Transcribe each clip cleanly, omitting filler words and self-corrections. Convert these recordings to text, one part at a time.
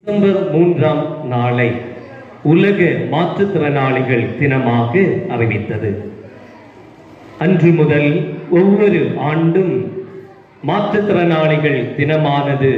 December 3ஆம் நாளை உலக மாற்றுத்திறனாளிகள் தினமாக அறிவித்தது. அன்று முதல் ஒவ்வொரு ஆண்டும் மாற்றுத்திறனாளிகள் தினமானது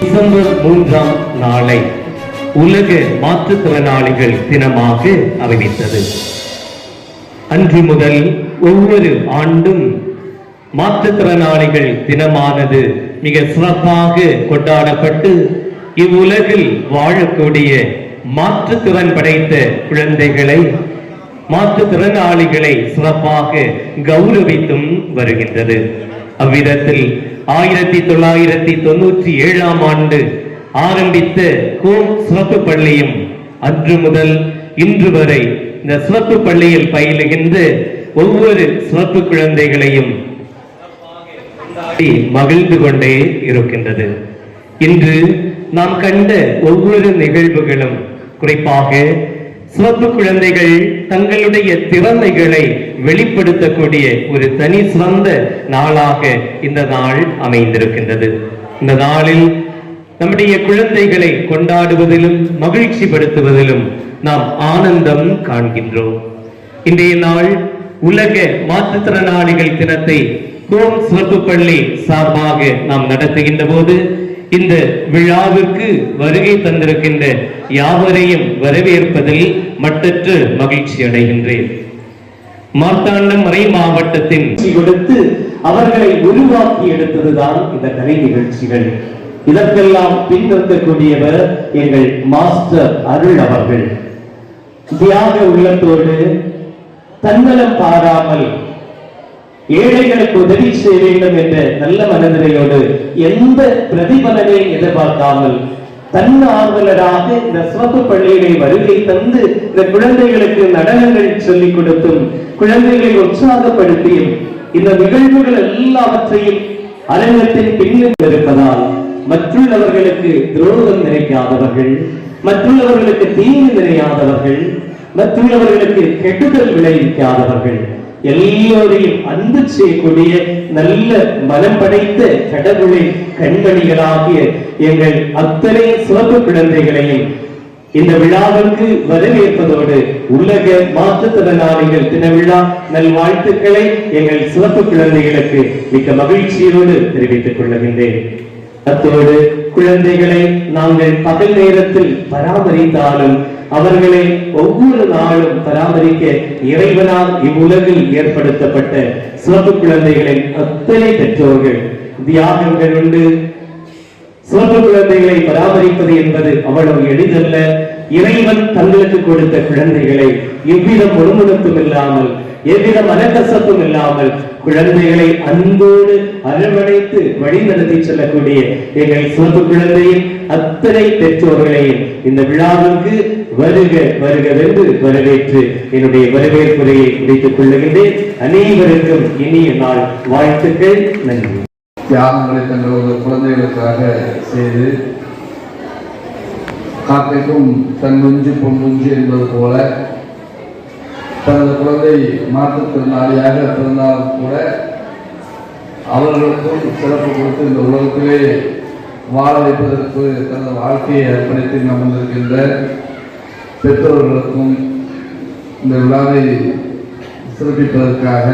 டிசம்பர் 3ஆம் நாளை உலக மாற்றுத்திறனாளிகள் தினமாக அறிவித்தது. அன்று முதல் ஒவ்வொரு ஆண்டும் மாற்றுத்திறனாளிகள் தினமானது மிக சிறப்பாக கொண்டாடப்பட்டு இவ்வுலகில் வாழக்கூடிய மாற்றுத்திறன் படைத்த குழந்தைகளை, மாற்றுத்திறனாளிகளை சிறப்பாக கௌரவித்தும் வருகின்றது. அவ்விதத்தில் 1997ஆம் ஆண்டு ஆரம்பித்த கோம் சிறப்பு பள்ளியும் அன்று முதல் இன்று வரை இந்த சிறப்பு பள்ளியில் பயிலுகின்ற ஒவ்வொரு சிறப்பு குழந்தைகளையும் மகிழ்ந்து கொண்டே இருக்கின்றது. இன்று நாம் கண்ட ஒவ்வொரு நிகழ்வுகளும் குறிப்பாக சிறப்பு குழந்தைகள் தங்களுடைய திறமைகளை வெளிப்படுத்தக்கூடிய ஒரு தனி சிறந்த நாளாக இந்த நாள் அமைந்திருக்கின்றது. இந்த நாளில் நம்முடைய குழந்தைகளை கொண்டாடுவதிலும் மகிழ்ச்சி படுத்துவதிலும் நாம் ஆனந்தம் காண்கின்றோம். இன்றைய நாள் உலக மாற்றுத்திறனாளிகள் தினத்தை கோம் சிறப்பு பள்ளி சார்பாக நாம் நடத்துகின்ற போது இந்த விழாவிற்கு வருகை தந்திருக்கின்ற யாவரையும் வரவேற்பதில் மட்டற்ற மகிழ்ச்சி அடைகின்றேன். மார்த்தாண்டம் மறை மாவட்டத்தின் கொடுத்து அவர்களை உருவாக்கி எடுத்ததுதான் இந்த கலை நிகழ்ச்சிகள். இதற்கெல்லாம் பின்னிற்கக்கூடியவர் எங்கள் மாஸ்டர் அருள் அவர்கள். தியாக உள்ளத்தோடு தன்னலம் பாராமல் ஏழைகளுக்கு உதவி செய்ய வேண்டும் என்ற நல்ல மனநிலையோடு எந்த பிரதிபலனை எதிர்பார்க்காமல் தன்னார்வலராக இந்த சிறப்பு பள்ளிகளை வருகை தந்து இந்த குழந்தைகளுக்கு நடனங்கள் சொல்லிக் கொடுத்தும் குழந்தைகளை உற்சாகப்படுத்தியும் இந்த நிகழ்வுகள் எல்லாவற்றையும் அரங்கத்தின் பின்னில் இருப்பதால் மற்றுள்ளவர்களுக்கு துரோகம் நினைக்காதவர்கள், மற்றுள்ளவர்களுக்கு தீங்கு நினையாதவர்கள், மற்றுள்ளவர்களுக்கு கெடுதல் விளைவிக்காதவர்கள், எல்லோரையும் அன்பு செய்யக்கூடிய நல்ல மனம் படைத்த கடவுளின் கண்மணிகளாகிய எங்கள் அத்தனை சிறப்பு குழந்தைகளையும் இந்த விழாவிற்கு வரவேற்பதோடு உலக மாற்றுத்திறனாளிகள் தின விழா நல்வாழ்த்துக்களை எங்கள் சிறப்பு குழந்தைகளுக்கு மிக மகிழ்ச்சியோடு தெரிவித்துக் கொள்கின்றேன். அத்தோடு குழந்தைகளை நாங்கள் பகல் நேரத்தில் பராமரித்தாலும் அவர்களை ஒவ்வொரு நாளும் பராமரிக்க இறைவனால் இவ்வுலகில் ஏற்படுத்தப்பட்ட சிறப்பு குழந்தைகளின் அத்தனை பெற்றோர்கள் தியாகங்கள் உண்டு. சிறப்பு குழந்தைகளை பராமரிப்பது என்பது அவ்வளவு எளிதல்ல. இறைவன் தங்களுக்கு கொடுத்த குழந்தைகளை எவ்வித முழுமுழுத்தும் இல்லாமல், எவ்வித மனக்கசப்பும் இல்லாமல் குழந்தைகளை அன்போடு அரவணைத்து வழிநடத்தி செல்லக்கூடிய எங்கள் சிறப்பு குழந்தையின் அத்தனை பெற்றோர்களையும் இந்த விழாவிற்கு வருக வருகவென்று வரவேற்று என்னுடைய வரவேற்புரையை முடித்துக் கொள்ளுகின்றேன். அனைவருக்கும் இனிய நாள் வாழ்த்துக்கள். நன்றி. தியாகங்களை தங்களது குழந்தைகளுக்காக செய்து காக்கைக்கும் தன் நொஞ்சு பொன்னுஞ்சு என்பது போல தனது குழந்தை மாற்றுத்திறனாளியாக பிறந்தாலும் கூட அவர்களுக்கும் சிறப்பு கொடுத்து இந்த உலகத்திலே வாழ வைப்பதற்கு தனது வாழ்க்கையை அர்ப்பணித்து அமர்ந்திருக்கின்ற பெற்றோர்களுக்கும் இந்த விழாவை சிறப்பிப்பதற்காக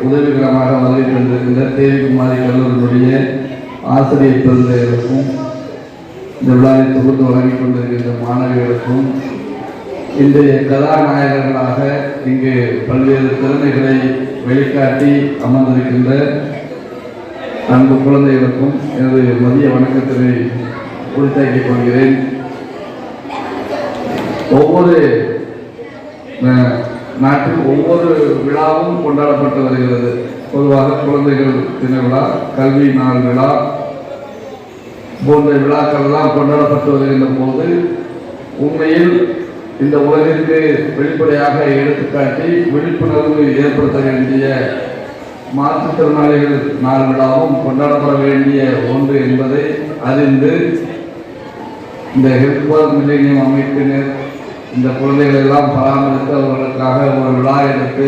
உதவிகரமாக வருகை தந்திருக்கின்ற தேவிகுமாரி கல்லூரியினுடைய ஆசிரியர் பெருந்தைகளுக்கும் இந்த விழாவை தொகுத்து வழங்கிக் கொண்டிருக்கின்ற மாணவிகளுக்கும் இன்றைய கதாநாயகர்களாக இங்கு பல்வேறு திறமைகளை வெளிக்காட்டி அமர்ந்திருக்கின்ற அன்பு குழந்தைகளுக்கும் எனது மதிய வணக்கத்தினை உரித்தாக்கிக் கொள்கிறேன். ஒவ்வொரு நாட்டில் ஒவ்வொரு விழாவும் கொண்டாடப்பட்டு வருகிறது. பொதுவாக குழந்தைகள் தின விழா, கல்வி நாள் விழா போன்ற விழாக்கள் எல்லாம் கொண்டாடப்பட்டு வருகின்ற போது உண்மையில் இந்த உலகிற்கு வெளிப்படையாக எடுத்துக்காட்டி விழிப்புணர்வு ஏற்படுத்த வேண்டிய மாற்றுத்திறனாளிகள் நாள் விழாவும் கொண்டாடப்பட வேண்டிய ஒன்று என்பதை அறிந்து இந்த ஹெல்ப் ஃபார் மில்லேனியம் அமைப்பினர் இந்த குழந்தைகளை எல்லாம் பராமரித்து அவர்களுக்காக ஒரு விழா எடுத்து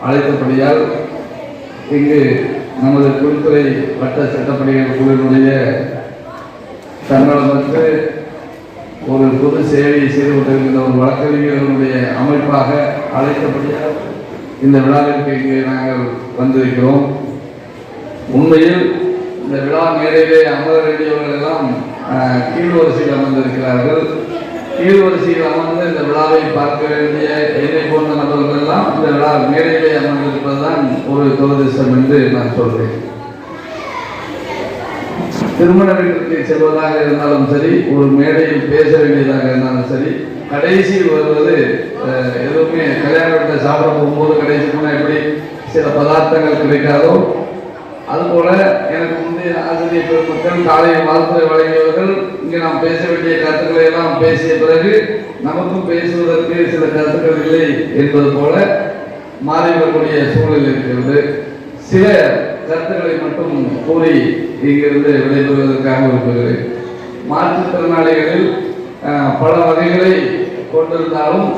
அழைத்தபடியால் இங்கு நமது குழுத்துறை வட்ட சட்டப்பணிகள் குழுவினுடைய தன்னலமற்று ஒரு பொது சேவையை செய்து கொண்டிருக்கின்ற ஒரு வழக்கறிஞர்களுடைய அமைப்பாக அழைத்தபடியால் இந்த விழாவிற்கு இங்கே நாங்கள் வந்திருக்கிறோம். உண்மையில் இந்த விழா மேடையிலே அமர வேண்டியவர்கள் எல்லாம் கீழ் வரிசையில் அமர்ந்திருக்கிறார்கள். கீழ் வரிசையில் அமர்ந்து இந்த விழாவை பார்க்க வேண்டிய என்னை போன்ற நபர்கள் எல்லாம் இந்த விழா மேடையிலே அமர்ந்திருப்பதுதான் ஒரு துரதிர்ஷ்டம் என்று நான் சொல்றேன். திருமண வீட்டிற்கு செல்வதாக இருந்தாலும் சரி, ஒரு மேடையில் பேச வேண்டியதாக இருந்தாலும் சரி, கடைசியில் வருவது எதுவுமே கல்யாண வீட்டில் சாப்பிட போகும்போது கடைசி போனால் எப்படி சில பதார்த்தங்கள் கிடைக்காதோ அதுபோல எனக்கு முந்தைய ஆசிரியர் பெருமக்கள் காலையில் வாழ்த்துறை வழங்கியவர்கள் இங்கே நாம் பேச வேண்டிய கருத்துக்களை எல்லாம் பேசிய பிறகு நமக்கும் பேசுவதற்கு சில கருத்துக்கள் இல்லை என்பது போல மாறிவிடக்கூடிய சூழல் இருக்கிறது. சில கருத்துக்களை மட்டும் கூறி இங்கிருந்து விடைபெறுவதற்காக விரும்புகிறேன். மாற்றுத்திறனாளிகளில் பல வகைகளை கொண்டிருந்தாலும்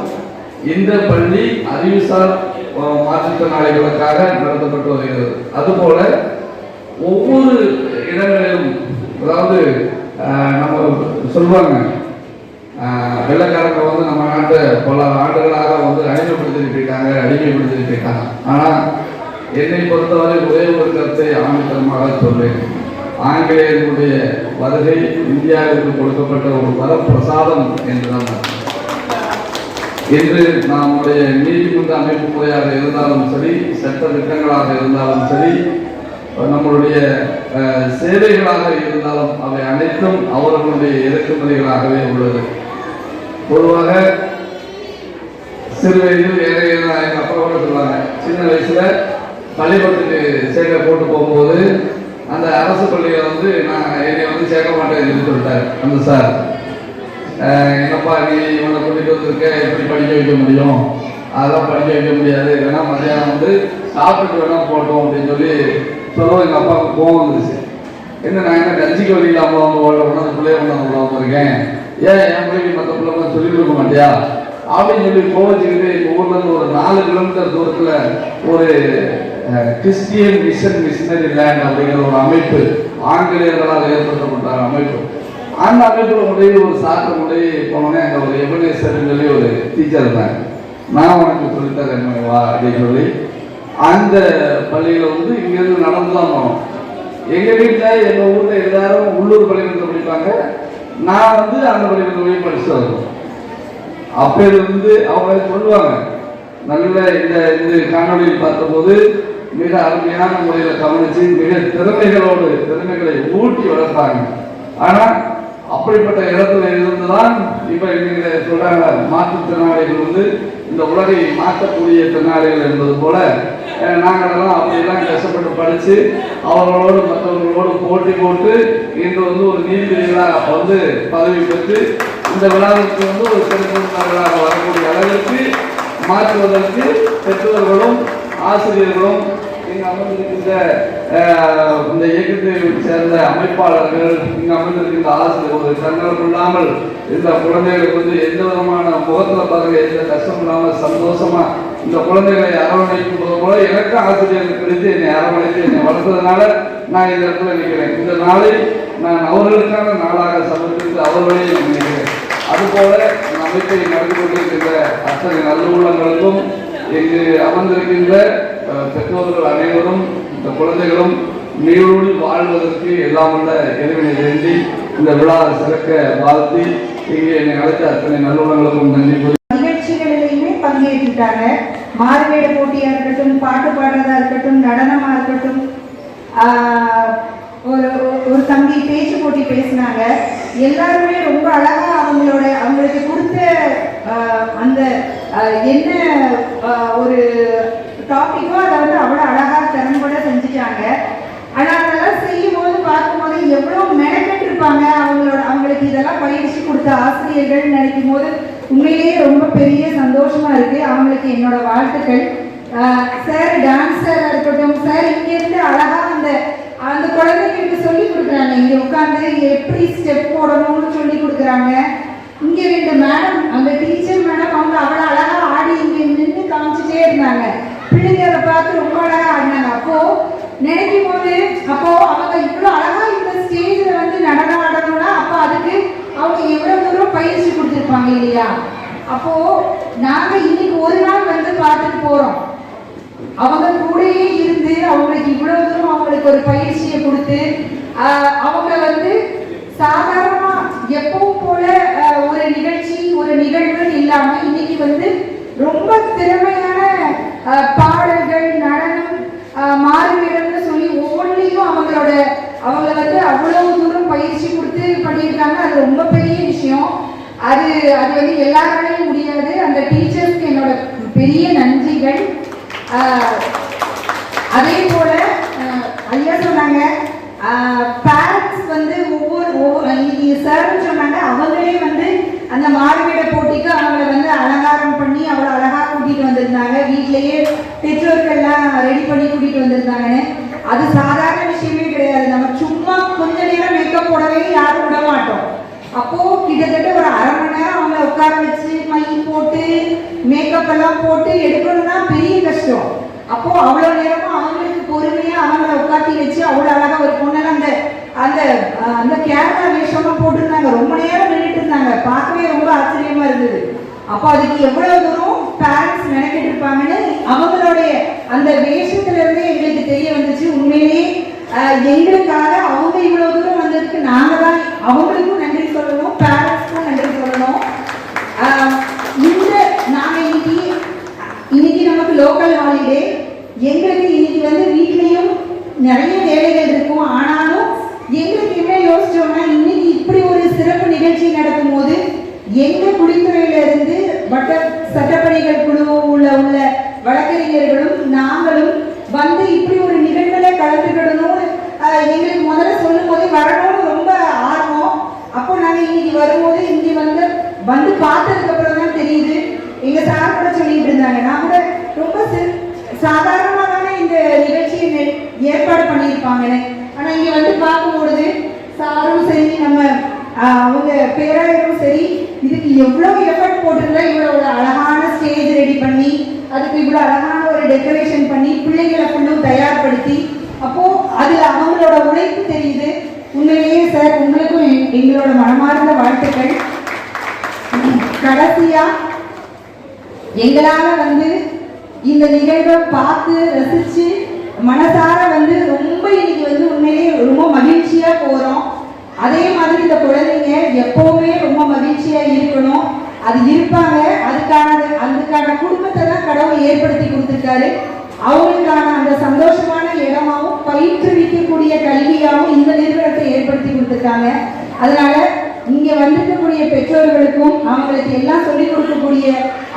இந்த பள்ளி அறிவுசார் மாற்றுத்திறனாளிகளுக்காக நடத்தப்பட்டு வருகிறது. அதுபோல ஒவ்வொரு இடங்களிலும், அதாவது நம்ம சொல்லுவாங்க, வெள்ளக்காரங்க வந்து நம்ம நாட்டை பல ஆண்டுகளாக வந்து அடிமைப்படுத்திட்டு போயிட்டாங்க. ஆனால் என்னை பொறுத்தவரை ஒரே ஒரு கருத்தை ஆணித்தரமாக சொல்வேன். ஆங்கிலேயர்களுடைய வருகை இந்தியாவிற்கு கொடுக்கப்பட்ட ஒரு வரப்பிரசாதம் என்றுதான். இன்று நம்முடைய நீதிமன்ற அமைப்பு முறையாக இருந்தாலும் சரி, சட்ட திட்டங்களாக இருந்தாலும் சரி, நம்மளுடைய சேவைகளாக இருந்தாலும் அவை அனைத்தும் அவர்களுடைய இறக்குமதிகளாகவே உள்ளது. பொதுவாக சிறு வயதில் எங்கள் அப்பா கூட சொல்லுவாங்க, சின்ன வயசுல பள்ளிக்கூடத்துக்கு சேர்க்க போட்டு போகும்போது அந்த அரசு பள்ளியில் வந்து என்னை வந்து சேர்க்க மாட்டேன்னு சொல்லிட்டார் அந்த சார். என்னப்பா நீ இவனை கூட்டிட்டு வந்திருக்க, எப்படி படிக்க வைக்க முடியும்? அதெல்லாம் படிக்க வைக்க முடியாது, வேணா மதியானம் வந்து சாப்பிட்டு வேணா போட்டோம் அப்படின்னு சொல்லி சொல்லுவோம். எங்கள் அப்பாவுக்கு கோவம் வந்துருச்சு. நான் என்ன கட்சிக்கு வழி இல்லாமல் அவங்க ஓடணும், அந்த பிள்ளைய கொண்டாந்து இருக்கேன், ஏன் என் பிள்ளைக்கு மற்ற பிள்ளை சொல்லிக் கொடுக்க மாட்டியா அப்படின்னு சொல்லி கோவச்சுக்கிட்டு எங்கள் ஊர்ல இருந்து ஒரு 4 கிலோமீட்டர் தூரத்துல ஒரு கிறிஸ்டியன் மிஷனரி லேண்ட் அப்படிங்கிற ஒரு அமைப்பு, ஆங்கிலேயர்களால் ஏற்படுத்தப்பட்ட அமைப்பு. அந்த அமைப்புல முறையே ஒரு சாத்திர முறையே போனோன்னே அங்கே ஒரு எபனேசர்னு சொல்லி ஒரு டீச்சர் இருந்தாங்க. நான் உனக்கு சொல்லித்தரேன் வா அப்படின்னு சொல்லி அந்த பள்ளியில் வந்து இங்கேருந்து நடந்து தான் போனோம். எங்கள் வீட்டில் எங்கள் ஊரில் எல்லாரும் உள்ளூர் பள்ளிக்கூடத்தில் படிப்பாங்க. நான் வந்து அந்த பள்ளிக்கூடத்தில் போய் படிச்சுட்டு வருவோம். அப்போது அவங்க சொல்லுவாங்க, நல்ல இந்த காணொலியில் பார்த்தபோது மிக அருமையான முறையில் கவனித்து மிக திறமைகளை ஊட்டி வளர்ப்பாங்க. ஆனால் அப்படிப்பட்ட இடத்துல இருந்துதான் இப்ப நீங்க சொல்றாங்க மாற்றுத்திறனாளிகள் வந்து இந்த உலகை மாற்றக்கூடிய திறனாளிகள் என்பது போல நாங்களெல்லாம் அப்படியெல்லாம் கஷ்டப்பட்டு படிச்சு அவர்களோடு மற்றவர்களோடு போட்டி போட்டு இன்று வந்து ஒரு நீதிபதிகளாக வந்து பதவி பெற்று இந்த விழாவிற்கு வந்து ஒரு சிறப்பாக வரக்கூடிய அளவிற்கு மாற்றுவதற்கு பெற்றோர்களும் ஆசிரியர்களும் இங்கு அமர்ந்திருக்கின்ற இந்த இயக்கத்தை சேர்ந்த அமைப்பாளர்கள், இங்கு அமர்ந்திருக்கின்ற ஆசிரியர், ஒரு தன்னலம் இல்லாமல் இந்த குழந்தைகளுக்கு வந்து எந்த விதமான முகத்தில் பாருங்க எந்த கஷ்டம் இல்லாமல் சந்தோஷமா இந்த குழந்தைகளை அரவணைக்கும் போது போல எனக்கு ஆசிரியர்கள் கிடைத்து என்னை அரவணைத்து என்னை வளர்த்ததுனால நான் இந்த இடத்துல நிற்கிறேன். இந்த நாளை நான் அவர்களுக்கான நாளாக சமர்ப்பித்து அவர்களையும் நினைக்கிறேன். அதுபோல அமைப்பை நடந்து கொண்டிருக்கின்ற அத்தனை நல்லுள்ளங்களுக்கும் இங்கு அமர்ந்திருக்கின்ற பெற்றோர்கள் அனைவரும் இந்த குழந்தைகளும் நீரோடு வாழ்வதற்கு எல்லாம் உள்ள இறைவனை வேண்டி இந்த விழா சிறக்க வாழ்த்தி இங்கே என்னை அழைத்த அத்தனை நல்லுள்ளங்களுக்கும் நன்றி கூறி நிகழ்ச்சிகளிலுமே பங்கேற்றுட்டாங்க. மாறுவேட போட்டியா இருக்கட்டும், பாட்டு பாடுறதா இருக்கட்டும், நடனமா இருக்கட்டும், ஒரு தம்பி பேச்சு போட்டி பேசினாங்க. எல்லாருமே ரொம்ப அழகா அவங்களுக்கு கொடுத்த அந்த என்ன ஒரு டாபிக்கோ அதை வந்து அவ்வளோ அழகா திறன்பட செஞ்சுட்டாங்க. ஆனால் அதெல்லாம் செய்யும் போது பார்க்கும்போது எவ்வளோ மெனக்கெட்டு இருப்பாங்க. அவங்களுக்கு இதெல்லாம் பயிற்சி கொடுத்த ஆசிரியர்கள் நினைக்கும் போது உண்மையிலேயே ரொம்ப பெரிய சந்தோஷமா இருக்கு. அவங்களுக்கு என்னோட வாழ்த்துக்கள். சார் டான்ஸராக இருக்கட்டும், சார் இங்கேருந்து அழகா அந்த குழந்தைங்களுக்கு சொல்லி கொடுக்குறாங்க. இங்கே உட்காந்து எப்படி ஸ்டெப் போடணும்னு சொல்லி கொடுக்குறாங்க. இங்கே 2 மேடம், அந்த டீச்சர் மேடம், அவங்க அவ்வளோ அழகா ஆடி இங்கே நின்று காமிச்சிட்டே இருந்தாங்க. பிள்ளைங்க அதை பார்த்து ரொம்ப அழகா ஆடினாங்க. அப்போ நினைக்கும் போது அவங்க இவ்வளோ அழகா இந்த ஸ்டேஜ்ல வந்து நடனம் ஆடணும்னா அப்போ அதுக்கு அவங்க எவ்வளவு தூரம் பயிற்சி கொடுத்துருப்பாங்க இல்லையா? அப்போ நாங்க இன்னைக்கு ஒரு நாள் வந்து பார்த்துட்டு போறோம். அவங்க கூடயே இருந்து அவங்களுக்கு இவ்வளவு தூரம் அவங்களுக்கு ஒரு பயிற்சியை கொடுத்து அவங்க வந்து சாதாரணமா எப்பவும் போல ஒரு நிகழ்ச்சி ஒரு நிகழ்வு இல்லாம இன்னைக்கு வந்து ரொம்ப திறமையான பாடல்கள், நடனம், மாறுவேடம்னு சொல்லி ஒவ்வொன்றையும் அவங்கள வந்து அவ்வளவு தூரம் பயிற்சி கொடுத்து பண்ணியிருக்காங்க. அது ரொம்ப பெரிய விஷயம். அது வந்து எல்லாராலையும் முடியாது. அந்த டீச்சர்ஸ்க்கு என்னோட பெரிய நன்றிகள். அதே போல ஐயா சொன்னாங்க பேரண்ட்ஸ் வந்து ஒவ்வொரு சார்னு சொன்னாங்க, அவங்களே வந்து அந்த மாறுவேட போட்டிக்கு அவங்கள வந்து அலங்காரம் பண்ணி அவ்வளோ அழகா கூட்டிட்டு வந்திருந்தாங்க. வீட்லயே பெற்றோர்கள்லாம் ரெடி பண்ணி கூட்டிட்டு வந்திருந்தாங்கன்னு. அது சாதாரண விஷயமே கிடையாது. நம்ம சும்மா கொஞ்ச நேரம் மேக்கப் போடவே யாரும் விட மாட்டோம். அப்போ கிட்டத்தட்ட ஒரு அரை மணி நேரம் அவங்கள உட்கார வச்சு மை போட்டு மேக்கப் எல்லாம் போட்டு எடுக்கணும்னா பெரிய கஷ்டம். அப்போ அவ்வளவு நேரமும் அவங்களுக்கு பொறுமையா அவங்கள உட்காத்தி வச்சு அவ்வளவு அழகா ஒரு பொண்ணெல்லாம் அந்த அந்த கேரளா வேஷம்லாம் போட்டுருந்தாங்க. ரொம்ப நேரம் நின்றுட்டு இருந்தாங்க. பார்க்கவே ரொம்ப ஆச்சரியமா இருந்தது. அப்போ அதுக்கு எவ்வளவு தூரம் பேரண்ட்ஸ் நினைக்கிட்டு இருப்பாங்கன்னு அவங்களுடைய அந்த வேஷத்துல இருந்தே எங்களுக்கு தெரிய வந்துச்சு. உண்மையிலேயே எங்களுக்காக அவங்க இவ்வளவு தூரம் வந்ததுக்கு நாங்க தான் அவங்களுக்கும் நன்றி சொல்லணும், பேரண்ட்ஸ்க்கும் நன்றி சொல்லணும். நாங்க இன்னைக்கு நமக்கு லோக்கல் ஹாலிடே. எங்களுக்கு இன்னைக்கு வந்து வீட்லயும் நிறைய வேலைகள் இருக்கும். ஆனாலும் எங்களுக்கு என்ன யோசிச்சோம்னா, இன்னைக்கு இப்படி ஒரு சிறப்பு நிகழ்ச்சி நடக்கும் போது எங்க குடித்துறையில இருந்து சட்டப்பணிகள் குழு உள்ள வழக்கறிஞர்களும் நாங்களும் வந்து இப்படி ஒரு நிகழ்வுல கலந்துக்கிடணும் எங்களுக்கு முதல்ல சொல்லும் போது வரணும்னு ரொம்ப ஆர்வம். அப்போ நாங்க இன்னைக்கு வரும்போது இங்க வந்து பார்த்ததுக்கு அப்புறம் தான் தெரியுது. எங்க சார் கூட சொல்லிட்டு இருந்தாங்க, நான் கூட ரொம்ப சாதாரணமா தானே இந்த நிகழ்ச்சியை ஏற்பாடு பண்ணியிருப்பாங்கன்னு. ஆனா இங்க வந்து பார்க்கும்பொழுது சாரும் சரி, நம்ம அவங்க பேராயரும் சரி, இதுக்கு எவ்வளவு எஃபர்ட் போட்டிருந்தா இவ்வளவு அழகான ஸ்டேஜ் ரெடி பண்ணி அதுக்கு இவ்வளவு அழகான ஒரு டெக்கரேஷன் பண்ணி பிள்ளைகளை ஃபுல்லும் தயார்படுத்தி, அப்போ அதுல அவங்களோட உழைப்பு தெரியுது. உண்மையிலேயே சார் உங்களுக்கும் எங்களோட மனமார்ந்த வாழ்த்துக்கள். கடைசியா எங்களால வந்து இந்த நிகழ்வை பார்த்து ரசிச்சு மனசார வந்து ரொம்ப இன்னைக்கு வந்து உண்மையிலேயே ரொம்ப மகிழ்ச்சியா போறோம். அதே மாதிரி இந்த குழந்தைங்க எப்பவுமே ரொம்ப மகிழ்ச்சியா இருக்கணும். அது இருப்பாங்க. அதுக்கான குடும்பத்தை தான் கடவுள் ஏற்படுத்தி கொடுத்திருக்காரு. அவங்களுக்கான அந்த சந்தோஷமான இடமாவும் பயிற்றுவிக்கக்கூடிய கல்வியாவும் இந்த நிறுவனத்தை ஏற்படுத்தி கொடுத்திருக்காங்க. அதனால இங்க வந்திருக்கக்கூடிய பெற்றோர்களுக்கும் அவங்களுக்கு எல்லாம் சொல்லிக் கொடுக்கக்கூடிய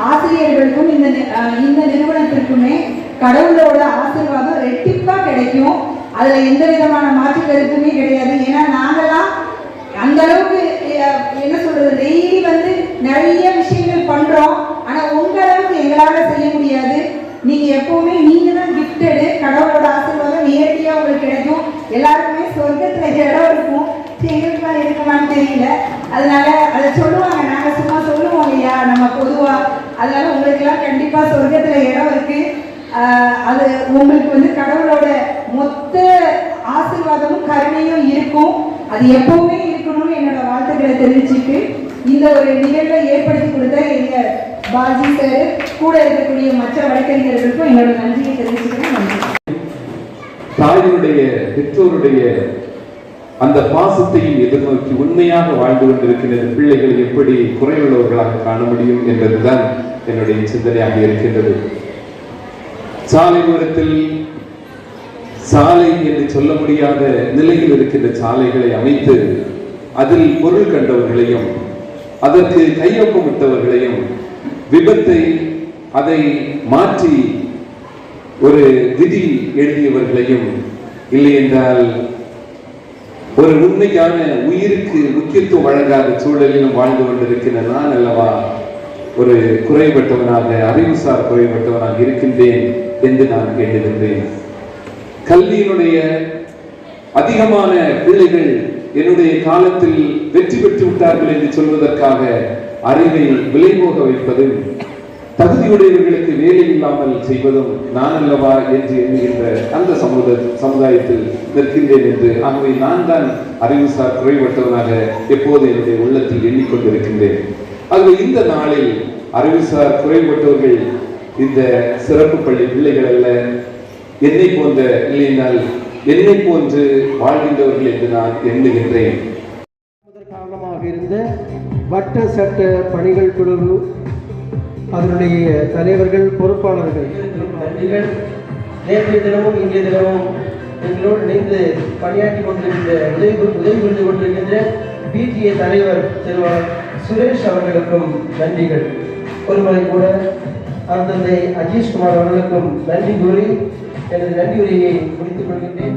ஆசிரியர்களுக்கும் இந்த நிறுவனத்திற்குமே கடவுளோட ஆசீர்வாதம் ரெட்டிப்பா கிடைக்கும். அதுல எந்த விதமான மாற்று கருத்துமே கிடையாது. ஏன்னா நாங்கெல்லாம் அந்த அளவுக்கு என்ன சொல்றது, டெய்லி வந்து நிறைய விஷயங்கள் பண்றோம். ஆனா உங்க அளவுக்கு எங்களால செய்ய முடியாது. நீங்க எப்பவுமே நீங்க தான் கிஃப்டடு. கடவுளோட ஆசீர்வாதம் நேரடியா உங்களுக்கு கிடைக்கும். எல்லாருக்குமே சொர்க்கத்துல இடம் இருக்கும். எங்களுக்குலாம் இருக்குமான்னு தெரியல. அதனால அதை சொல்லுவாங்க, நாங்க சும்மா சொல்லுவோம் இல்லையா நம்ம பொதுவா. அதனால உங்களுக்கு எல்லாம் கண்டிப்பா சொர்க்கத்துல இடம் இருக்கு. அது உங்களுக்கு வந்து கடவுளோட மொத்த ஆசீர்வாதமும் கருணையும் இருக்கும். அது எப்பவுமே இருக்கணும்னு என்னோட வாழ்த்துக்களை தெரிவிச்சுட்டு இந்த ஒரு நிகழ்வை ஏற்படுத்தி கொடுத்த எங்க பாஜி சார் கூட இருக்கக்கூடிய மற்ற வழக்கறிஞர்களுக்கும் என்னோட நன்றியை தெரிவிச்சுக்கிறேன். தாயினுடைய பெற்றோருடைய அந்த பாசத்தையும் எதிர்நோக்கி உண்மையாக வாழ்ந்து கொண்டிருக்கின்ற பிள்ளைகளை எப்படி குறைவுள்ளவர்களாக காண முடியும் என்பதுதான் என்னுடைய சிந்தனையாக இருக்கின்றது. சாலை ஓரத்தில் சாலை என்று சொல்ல முடியாத நிலையில் இருக்கின்ற சாலைகளை அமைத்து அதில் பொருள் கண்டவர்களையும் அதற்கு கையொப்பமிட்டவர்களையும் விபத்தை அதை மாற்றி ஒரு விதி எழுதியவர்களையும் இல்லை என்றால் ஒரு உண்மையான உயிருக்கு முக்கியத்துவம் வழங்காத சூழலிலும் வாழ்ந்து கொண்டிருக்கின்ற நான் அல்லவா ஒரு குறைபட்டவனாக அறிவுசார் குறைபட்டவனாக இருக்கின்றேன் என்று நான் கேட்டிருந்தேன். கல்வியினுடைய அதிகமான பிள்ளைகள் என்னுடைய காலத்தில் வெற்றி பெற்று விட்டார்கள் என்று சொல்வதற்காக அறிவை விலை போக வைப்பதும் தகுதியுடையவர்களுக்கு வேலை இல்லாமல் செய்வதும் நான் அல்லவா என்று எண்ணுகின்ற அந்த சமுதாயத்தில் நிற்கின்றேன் என்று. ஆகவே நான் தான் அறிவுசார் குறைபட்டவனாக எப்போது என்னுடைய உள்ளத்தில் எண்ணிக்கொண்டிருக்கின்றேன். ஆகவே இந்த நாளில் அறிவுசார் குறைபட்டவர்கள் இந்த சிறப்பு பள்ளி பிள்ளைகள் அல்ல, என்னை போன்ற இல்லைனால் என்னை போன்று வாழ்கின்றவர்கள் என்று நான் எண்ணுகின்றேன். காரணமாக இருந்த வட்ட சட்ட பணிகள் குழு அதனுடைய தலைவர்கள் பொறுப்பாளர்கள் நன்றிகள். நேற்றைய தினமும் இன்றைய தினமும் எங்களோடு இணைந்து பணியாற்றி கொண்டிருக்கின்ற உதவி புரிந்து கொண்டிருக்கின்ற பிடிஏ தலைவர் திரு சுரேஷ் அவர்களுக்கும் நன்றிகள். ஒருமுறை கூட தந்தை அஜீஷ்குமார் அவர்களுக்கும் நன்றி கூறி எனது நன்றி உரையை முடித்துக் கொள்கின்றேன்.